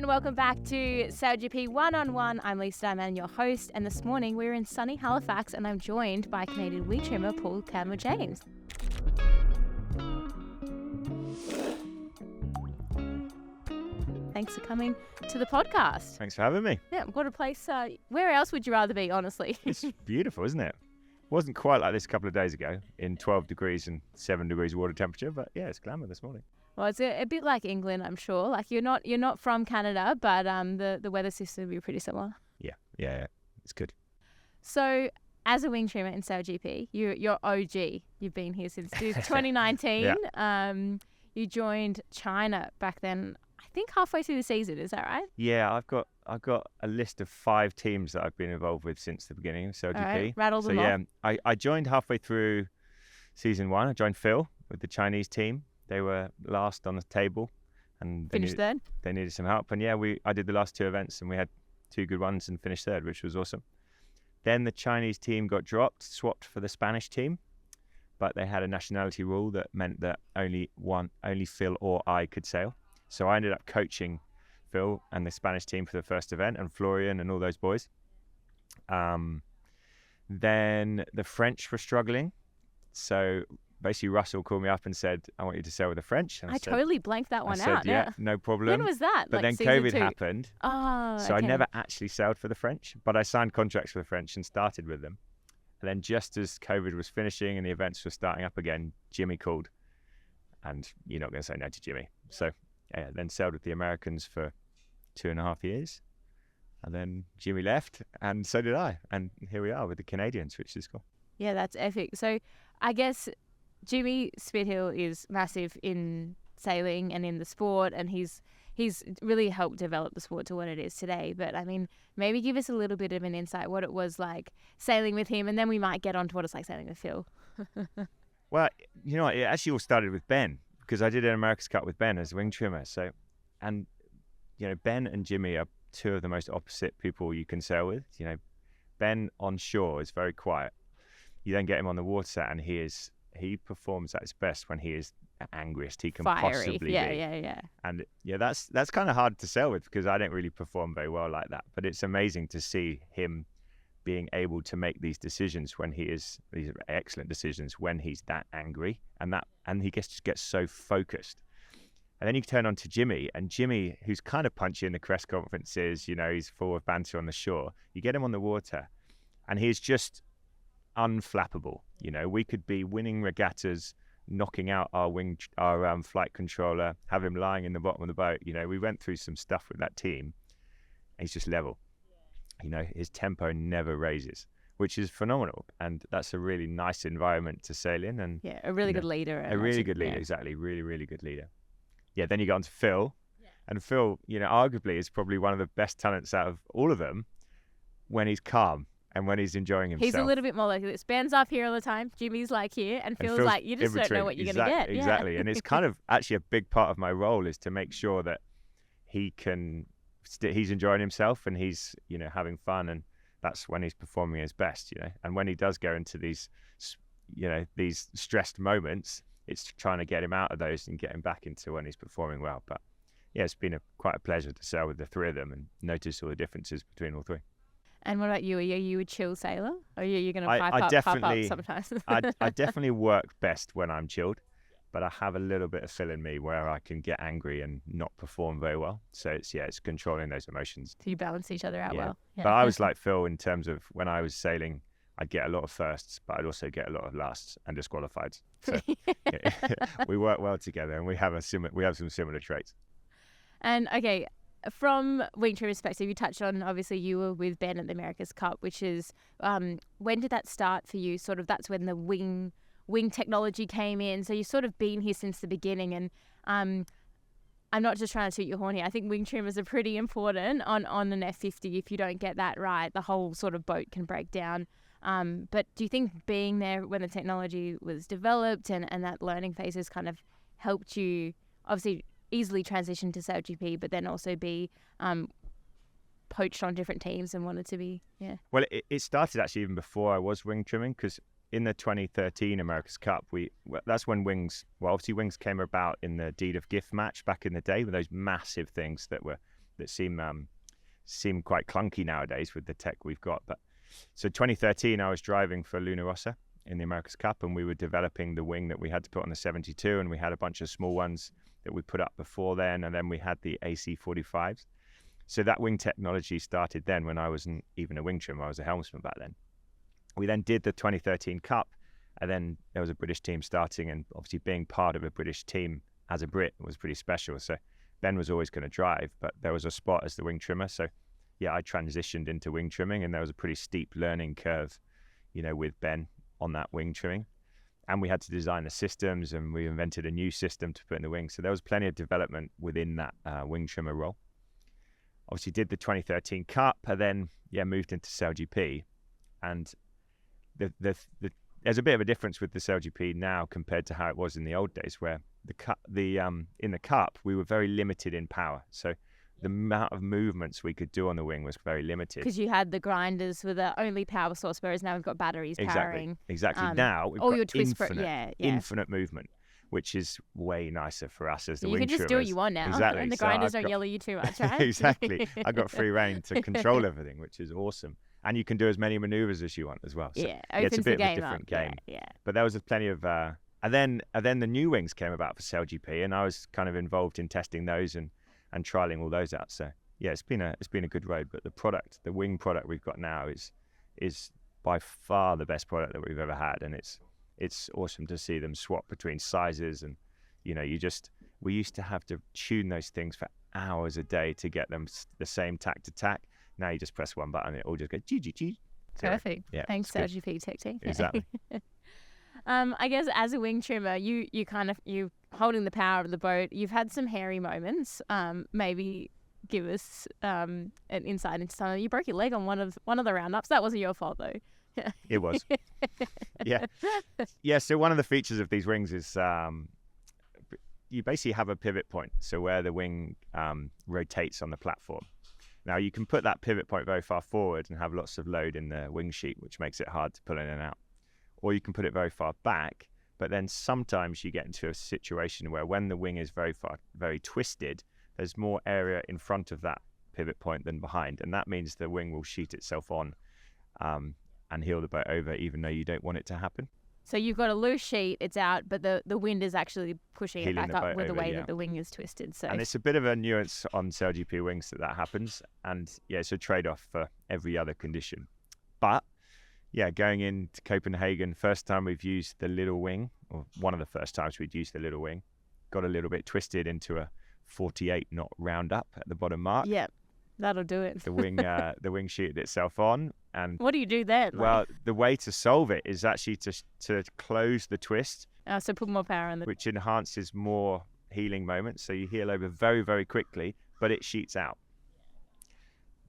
and welcome back to SailGP One-on-One. I'm Lisa Darmanin, your host, and this morning we're in sunny Halifax and I'm joined by Canadian wing trimmer Paul Campbell-James. Thanks for coming to the podcast. Thanks for having me. Yeah, what a place. Where else would you rather be, honestly? It's beautiful, isn't it? Wasn't quite like this a couple of days ago in 12 degrees and 7 degrees water temperature, but yeah, it's glamour this morning. Well, it's a bit like England, I'm sure. Like you're not from Canada, but the weather system will be pretty similar. Yeah, it's good. So, as a wing trimmer in SailGP, you're OG. You've been here since 2019. Yeah. You joined China back then. I think halfway through the season. Is that right? Yeah, I've got a list of 5 teams that I've been involved with since the beginning of SailGP. All right, rattle them off. Yeah, I joined halfway through season 1. I joined Phil with the Chinese team. They were last on the table, and Finished third. They needed some help, and yeah, I did the last 2 events, and we had 2 good ones and finished third, which was awesome. Then the Chinese team got swapped for the Spanish team, but they had a nationality rule that meant that only Phil or I could sail. So I ended up coaching Phil and the Spanish team for the first event, and Florian and all those boys. Then the French were struggling, so basically Russell called me up and said, I want you to sail with the French. And I totally blanked that one out. Yeah, no problem. When was that? But like then COVID 2? happened. Oh, So okay. I never actually sailed for the French, but I signed contracts for the French and started with them. And then just as COVID was finishing and the events were starting up again, Jimmy called. And you're not going to say no to Jimmy. So yeah, then sailed with the Americans for 2.5 years. And then Jimmy left, and so did I. And here we are with the Canadians, which is cool. Yeah, that's epic. So I guess Jimmy Spithill is massive in sailing and in the sport, and he's really helped develop the sport to what it is today. But I mean, maybe give us a little bit of an insight what it was like sailing with him, and then we might get on to what it's like sailing with Phil. Well, you know, it actually all started with Ben, because I did an America's Cup with Ben as a wing trimmer. So, and you know, Ben and Jimmy are 2 of the most opposite people you can sail with. You know, Ben on shore is very quiet. You then get him on the water, and he performs at his best when he is angriest he can possibly be. Yeah. And yeah, that's kind of hard to sail with, because I don't really perform very well like that. But it's amazing to see him being able to make these decisions when these are excellent decisions when he's that angry, and he just gets so focused. And then you turn on to Jimmy, and Jimmy, who's kind of punchy in the press conferences, you know, he's full of banter on the shore. You get him on the water, and he's just unflappable. You know, we could be winning regattas, knocking out our flight controller, have him lying in the bottom of the boat. You know, we went through some stuff with that team. He's just level. You know, his tempo never raises, which is phenomenal, and that's a really nice environment to sail in. And Yeah, a really good leader. a really good leader, exactly, really, really good leader. Yeah, then you go on to Phil, and Phil, you know, arguably is probably one of the best talents out of all of them when he's calm and when he's enjoying himself. He's a little bit more like this. Ben's up here all the time. Jimmy's like here, and Phil's like, you just don't know what you're going to get. Exactly. And it's kind of actually a big part of my role is to make sure that he's enjoying himself and he's, you know, having fun, and that's when he's performing his best, you know. And when he does go into these, you know, these stressed moments, it's trying to get him out of those and get him back into when he's performing well. But yeah, it's been quite a pleasure to sail with the 3 of them and notice all the differences between all 3. And what about you? Are you a chill sailor? Or are you going to pipe up sometimes? I definitely work best when I'm chilled, but I have a little bit of Phil in me where I can get angry and not perform very well. So it's controlling those emotions. So you balance each other out well. Yeah. But I was like Phil in terms of when I was sailing, I'd get a lot of firsts, but I'd also get a lot of lasts and disqualified. So we work well together, and we have some similar traits. And okay, from wing trim perspective, you touched on, obviously you were with Ben at the America's Cup, which is, when did that start for you? Sort of that's when the wing technology came in. So you've sort of been here since the beginning, and I'm not just trying to toot your horn here. I think wing trimmers are pretty important on an F50. If you don't get that right, the whole sort of boat can break down. But do you think being there when the technology was developed and that learning phase has kind of helped you obviously easily transition to SailGP, but then also be poached on different teams and wanted to be, Well, it started actually even before I was wing trimming, because in the 2013 America's Cup, that's when wings came about in the Deed of Gift match back in the day, with those massive things that were that seem quite clunky nowadays with the tech we've got. But so 2013, I was driving for Luna Rossa in the America's Cup, and we were developing the wing that we had to put on the 72, and we had a bunch of small ones that we put up before then, and then we had the AC-45s. So that wing technology started then when I wasn't even a wing trimmer, I was a helmsman back then. We then did the 2013 Cup, and then there was a British team starting, and obviously being part of a British team as a Brit was pretty special. So Ben was always going to drive, but there was a spot as the wing trimmer. So yeah, I transitioned into wing trimming, and there was a pretty steep learning curve, with Ben on that wing trimming. And we had to design the systems, and we invented a new system to put in the wing. So there was plenty of development within that wing trimmer role. Obviously did the 2013 Cup, and then moved into SailGP. And there's a bit of a difference with the SailGP now compared to how it was in the old days, where in the Cup we were very limited in power. So the amount of movements we could do on the wing was very limited. Because you had the grinders with the only power source, whereas now we've got batteries powering. Exactly. Now we've all got your infinite movement, which is way nicer for us as the wing trimmers. You can just do what you want now. Exactly. And the grinders don't yell at you too much, right? Exactly. I've got free reign to control everything, which is awesome. And you can do as many maneuvers as you want as well. So, it's a bit of a different game. Yeah. But there was plenty of... And then the new wings came about for SailGP, and I was kind of involved in testing those and trialing all those out. So yeah, it's been a good road. But the wing product we've got now is by far the best product that we've ever had, and it's awesome to see them swap between sizes. And we used to have to tune those things for hours a day to get them the same tack to tack. Now you just press one button, it all just goes gee. Perfect. Yeah, thanks, SailGP Tech Team. Exactly. I guess as a wing trimmer, you holding the power of the boat. You've had some hairy moments. Maybe give us an insight into some. You broke your leg on one of the roundups. That wasn't your fault though. It was. Yeah. So one of the features of these wings is you basically have a pivot point. So where the wing rotates on the platform. Now you can put that pivot point very far forward and have lots of load in the wing sheet, which makes it hard to pull in and out. Or you can put it very far back, but then sometimes you get into a situation where when the wing is very twisted, there's more area in front of that pivot point than behind. And that means the wing will sheet itself on and heel the boat over, even though you don't want it to happen. So you've got a loose sheet, it's out, but the wind is actually pushing it back up with the way that the wing is twisted. So. And it's a bit of a nuance on SailGP wings that happens. And yeah, it's a trade-off for every other condition. But yeah, going into Copenhagen, first time we've used the little wing, or one of the first times we'd used the little wing, got a little bit twisted into a 48 knot roundup at the bottom mark. Yeah, that'll do it. The wing sheeted itself on. And what do you do then? Well, the way to solve it is actually to close the twist. So put more power in which enhances more healing moments. So you heel over very, very quickly, but it sheets out.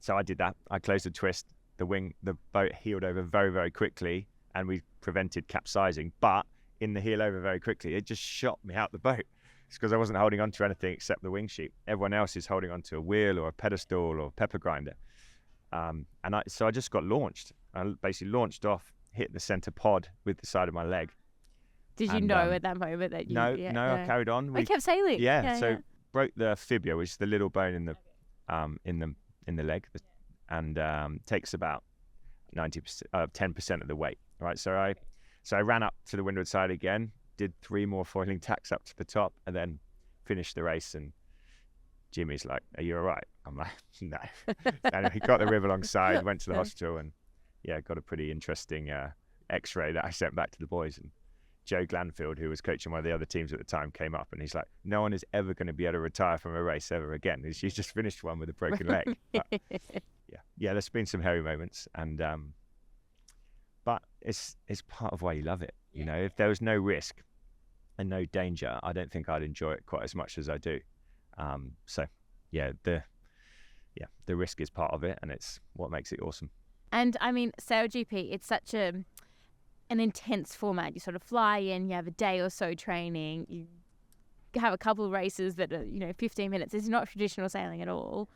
So I did that. I closed the twist. The boat heeled over very, very quickly, and we prevented capsizing. But in the heel over very quickly, it just shot me out the boat. It's because I wasn't holding onto anything except the wing sheet. Everyone else is holding onto a wheel or a pedestal or pepper grinder. So I just got launched. I basically launched off, hit the center pod with the side of my leg. Did you know at that moment that you... No, I carried on. We kept sailing. Yeah, broke the fibula, which is the little bone in the leg, and takes about 10% of the weight. Right, so I ran up to the windward side again, did 3 more foiling tacks up to the top, and then finished the race. And Jimmy's like, "Are you all right?" I'm like, "No." And he got the rib alongside, went to the hospital, and got a pretty interesting X-ray that I sent back to the boys. And Joe Glanfield, who was coaching one of the other teams at the time, came up and he's like, "No one is ever going to be able to retire from a race ever again. She's just finished one with a broken leg." But, there's been some hairy moments, and but it's part of why you love it. You know, if there was no risk and no danger, I don't think I'd enjoy it quite as much as I do. The risk is part of it, and it's what makes it awesome. And I mean, SailGP, it's such an intense format. You sort of fly in, you have a day or so training, you have a couple of races that are 15 minutes. It's not traditional sailing at all.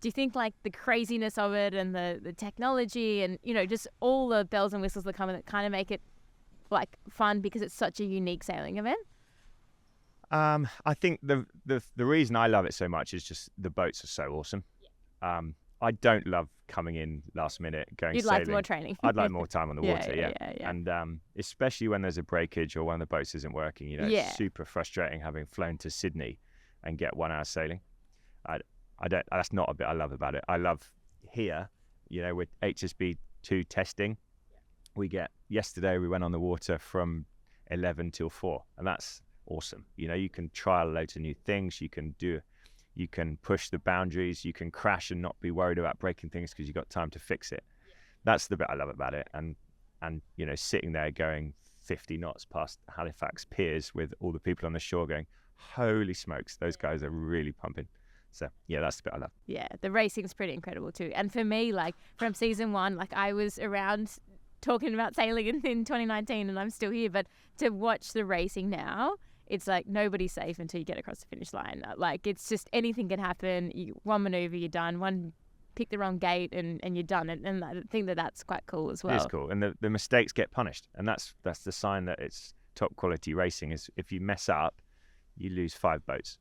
Do you think like the craziness of it and the technology and just all the bells and whistles that come in that kind of make it like fun because it's such a unique sailing event? I think the reason I love it so much is just the boats are so awesome. I don't love coming in last minute going You'd sailing. like more training. I'd like more time on the water, yeah. And especially when there's a breakage or one of the boats isn't working, it's super frustrating having flown to Sydney and get 1 hour sailing. That's not a bit I love about it. I love here, with HSB2 testing, yesterday we went on the water from 11 till 4, and that's awesome. You can trial loads of new things. You can push the boundaries. You can crash and not be worried about breaking things because you've got time to fix it. That's the bit I love about it. And sitting there going 50 knots past Halifax piers with all the people on the shore going, holy smokes, those guys are really pumping. So yeah, that's the bit I love. Yeah, the racing's pretty incredible too. And for me, from season 1, I was around talking about sailing in 2019 and I'm still here, but to watch the racing now, it's nobody's safe until you get across the finish line. It's just anything can happen. One maneuver, you're done. Pick the wrong gate and you're done. And I think that's quite cool as well. It is cool. And the mistakes get punished. And that's the sign that it's top quality racing is if you mess up, you lose 5 boats.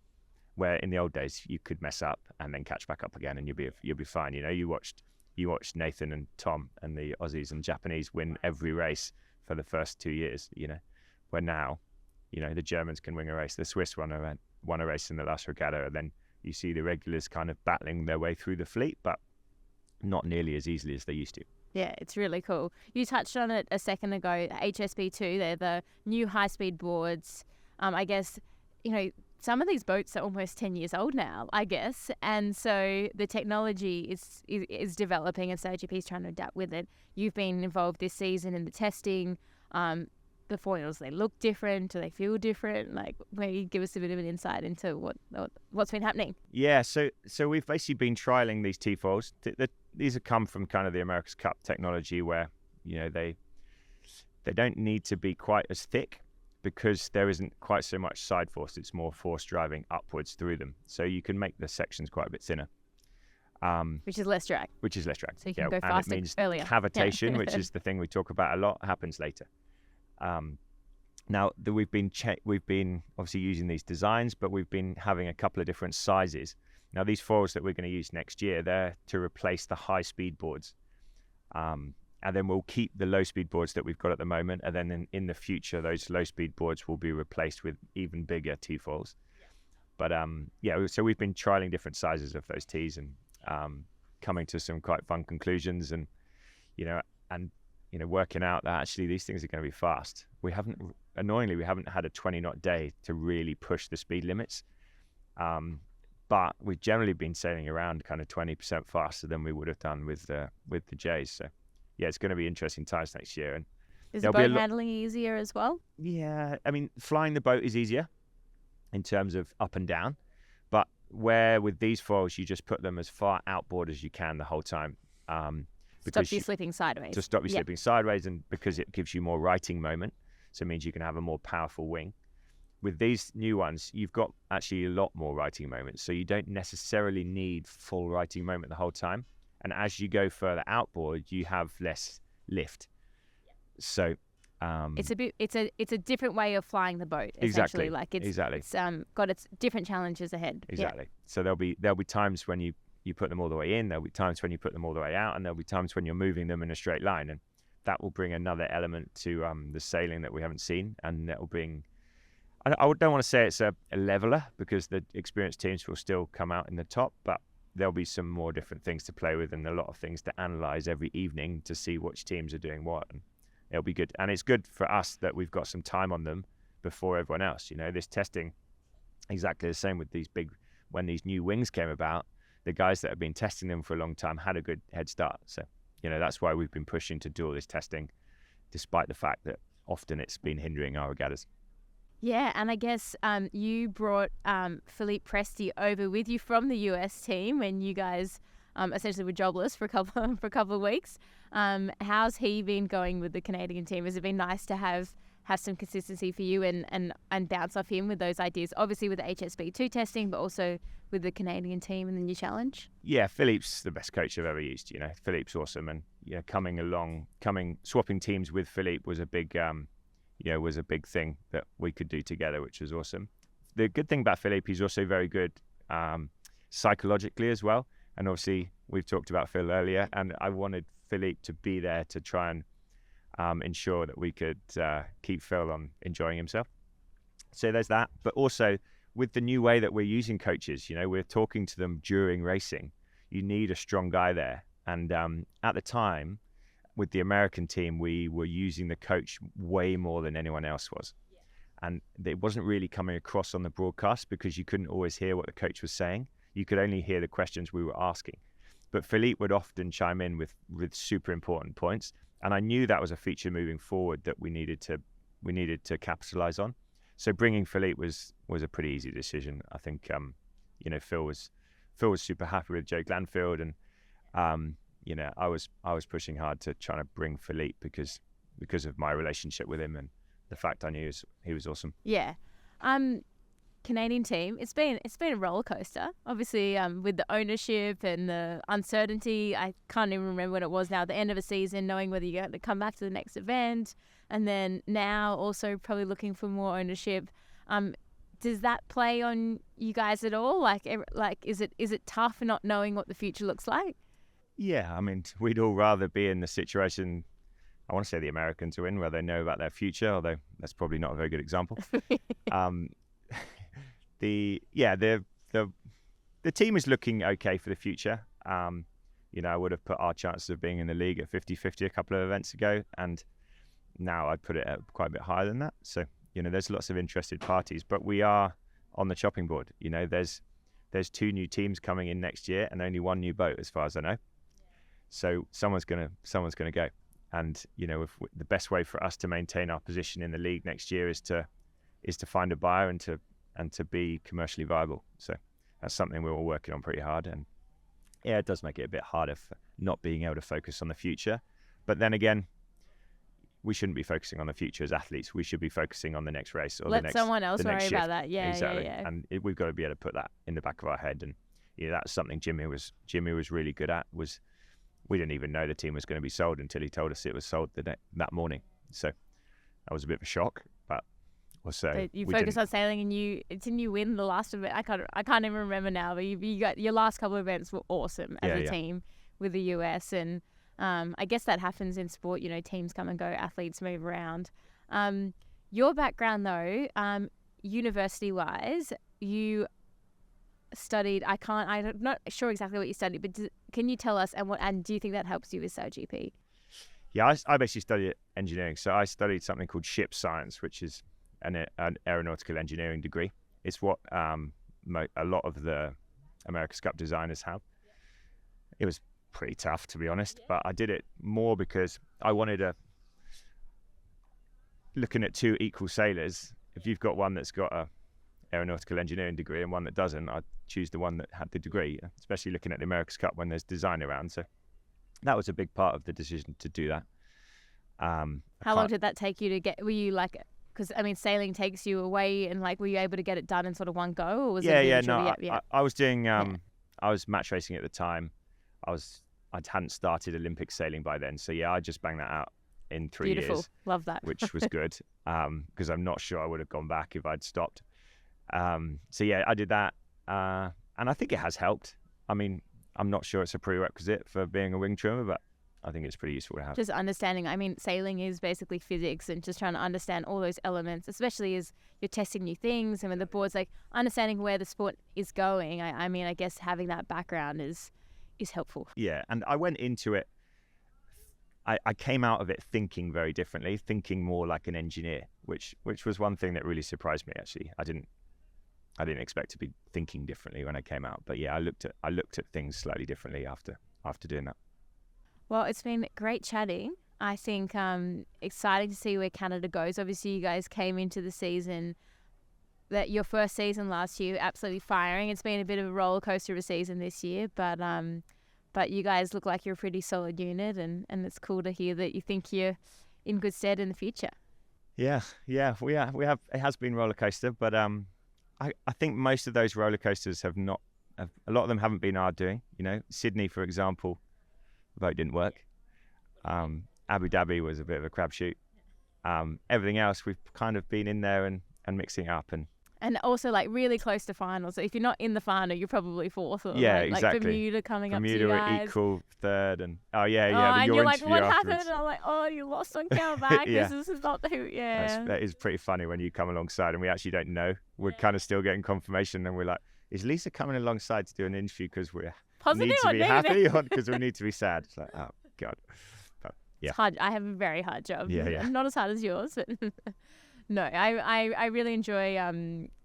Where in the old days, you could mess up and then catch back up again and you'll be fine. You watched Nathan and Tom and the Aussies and Japanese win every race for the first 2 years, where now, the Germans can win a race. The Swiss won a race in the last regatta, and then you see the regulars kind of battling their way through the fleet, but not nearly as easily as they used to. Yeah, it's really cool. You touched on it a second ago, HSB2, they're the new high-speed boards. I guess, some of these boats are almost 10 years old now, I guess, and so the technology is developing and SailGP is trying to adapt with it. You've been involved this season in the testing. The foils, they look different, do they feel different? Maybe give us a bit of an insight into what's been happening. Yeah, so we've basically been trialing these T-foils. These have come from kind of the America's Cup technology where, they don't need to be quite as thick because there isn't quite so much side force. It's more force driving upwards through them. So you can make the sections quite a bit thinner. Which is less drag. So you can go faster, and it means earlier. cavitation, which is the thing we talk about a lot, happens later. Now we've been obviously using these designs, but we've been having a couple of different sizes. Now these foils that we're going to use next year, they're to replace the high speed boards, and then we'll keep the low speed boards that we've got at the moment, and then in the future those low speed boards will be replaced with even bigger T foils. But so we've been trialing different sizes of those T's and coming to some quite fun conclusions, and working out that actually these things are going to be fast. We haven't had a 20-knot day to really push the speed limits, but we've generally been sailing around kind of 20% faster than we would have done with the J's. So yeah, it's going to be interesting times next year. And is the boat handling easier as well? Yeah, I mean, flying the boat is easier in terms of up and down, but where with these foils you just put them as far outboard as you can the whole time. Stops you slipping sideways. To stop you slipping sideways, and because it gives you more righting moment, so it means you can have a more powerful wing. With these new ones, you've got actually a lot more righting moments, so you don't necessarily need full righting moment the whole time. And as you go further outboard, you have less lift. So it's a different way of flying the boat. Exactly. It's got its different challenges ahead. Exactly. Yeah. So there'll be times when you put them all the way in, there'll be times when you put them all the way out, and there'll be times when you're moving them in a straight line, and that will bring another element to the sailing that we haven't seen, and that will bring, I don't want to say it's a leveler because the experienced teams will still come out in the top, but there'll be some more different things to play with and a lot of things to analyze every evening to see which teams are doing what, and it'll be good. And it's good for us that we've got some time on them before everyone else. This testing, exactly the same with when these new wings came about, the guys that have been testing them for a long time had a good head start. So, that's why we've been pushing to do all this testing, despite the fact that often it's been hindering our regattas. Yeah, and I guess you brought Philippe Presti over with you from the US team when you guys essentially were jobless for a couple of weeks. How's he been going with the Canadian team? Has it been nice to have some consistency for you and bounce off him with those ideas, obviously with the HSB2 testing, but also with the Canadian team and the new challenge? Yeah, Philippe's the best coach I've ever used. Philippe's awesome, and swapping teams with Philippe was a big thing that we could do together, which was awesome. the good thing about Philippe, he's also very good psychologically as well. And obviously, we've talked about Phil earlier, and I wanted Philippe to be there to try and ensure that we could keep Phil on enjoying himself. So there's that. But also, with the new way that we're using coaches, we're talking to them during racing. You need a strong guy there. And at the time, with the American team, we were using the coach way more than anyone else was. And it wasn't really coming across on the broadcast because you couldn't always hear what the coach was saying. You could only hear the questions we were asking. But Philippe would often chime in with super important points. And I knew that was a feature moving forward that we needed to capitalize on. So bringing Philippe was a pretty easy decision. I think, Phil was super happy with Joe Glanfield, and I was pushing hard to try to bring Philippe because of my relationship with him and the fact I knew he was awesome. Yeah. Canadian team, it's been a roller coaster, obviously, with the ownership and the uncertainty. I can't even remember when it was now, the end of a season, knowing whether you're going to come back to the next event, and then now also probably looking for more ownership. Does that play on you guys at all? Like is it tough not knowing what the future looks like? Yeah, I mean, we'd all rather be in the situation, I want to say the Americans are in, where they know about their future, although that's probably not a very good example. The team is looking okay for the future. I would have put our chances of being in the league at 50-50 a couple of events ago, and now I'd put it at quite a bit higher than that. So, there's lots of interested parties, but we are on the chopping board. There's 2 new teams coming in next year and only 1 new boat, as far as I know. So someone's gonna go, and the best way for us to maintain our position in the league next year is to find a buyer and to be commercially viable. So that's something we're all working on pretty hard. And yeah, it does make it a bit harder for not being able to focus on the future. But then again, we shouldn't be focusing on the future as athletes. We should be focusing on the next race or let someone else worry about that. Yeah, exactly. Yeah. And we've got to be able to put that in the back of our head. And that's something Jimmy was really good at. We didn't even know the team was going to be sold until he told us it was sold that morning. So that was a bit of a shock, but also you focus on sailing, and didn't you win the last event? I can't even remember now, but you got your last couple of events were awesome as a team with the US, and I guess that happens in sport. Teams come and go, athletes move around. Your background though, university wise, you studied. I'm not sure exactly what you studied, but can you tell us and do you think that helps you with SailGP? Yeah, I basically studied engineering. So I studied something called ship science, which is an aeronautical engineering degree. It's what a lot of the America's Cup designers have. It was pretty tough, to be honest, but I did it more because I wanted looking at 2 equal sailors. If you've got one that's got a aeronautical engineering degree and one that doesn't, I'd choose the one that had the degree, especially looking at the America's Cup when there's design around. So that was a big part of the decision to do that. How long did that take you to get? Were you like, because sailing takes you away, and were you able to get it done in sort of one go, or was it? I was doing. I was match racing at the time. I hadn't started Olympic sailing by then, so I just banged that out in 3 years. Beautiful, love that. Which was good, because I'm not sure I would have gone back if I'd stopped. I did that, and I think it has helped. I'm not sure it's a prerequisite for being a wing trimmer, but I think it's pretty useful to have. Just understanding. Sailing is basically physics, and just trying to understand all those elements, especially as you're testing new things, and when the board's understanding where the sport is going. I guess having that background is helpful. Yeah, and I went into it. I came out of it thinking very differently, thinking more like an engineer, which was one thing that really surprised me. Actually, I didn't expect to be thinking differently when I came out, but I looked at things slightly differently after doing that. Well, it's been great chatting. I think exciting to see where Canada goes. Obviously, you guys came into the season, that your first season last year, absolutely firing. It's been a bit of a roller coaster of a season this year, but you guys look like you're a pretty solid unit, and it's cool to hear that you think you're in good stead in the future. Yeah, we have. It has been roller coaster, but I think most of those roller coasters a lot of them haven't been our doing. Sydney, for example, the boat didn't work. Abu Dhabi was a bit of a crapshoot. Everything else, we've kind of been in there and mixing up, and And also, like, really close to finals. So if you're not in the final, you're probably fourth. Or exactly. Like Bermuda coming up to you guys. Bermuda were equal third, and and you're like, what afterwards. happened? And I'm like, oh, you lost on countback. This is not who. Yeah. That is pretty funny when you come alongside, and we actually don't know. We're kind of still getting confirmation, and we're like, is Lisa coming alongside to do an interview because we need to be happy, or because we need to be sad? It's like, oh god. But, it's hard. I have a very hard job. Yeah. Not as hard as yours, but. No, I really enjoy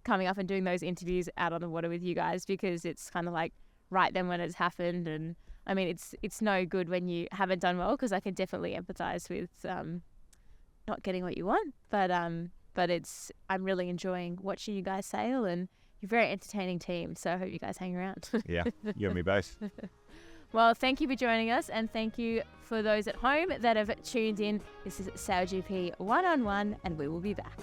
coming up and doing those interviews out on the water with you guys, because it's kind of like right then when it's happened. And I mean, it's no good when you haven't done well, because I can definitely empathize with not getting what you want. But I'm really enjoying watching you guys sail, and you're a very entertaining team. So I hope you guys hang around. Yeah, you and me both. Well, thank you for joining us, and thank you for those at home that have tuned in. This is SailGP 1-on-1, and we will be back.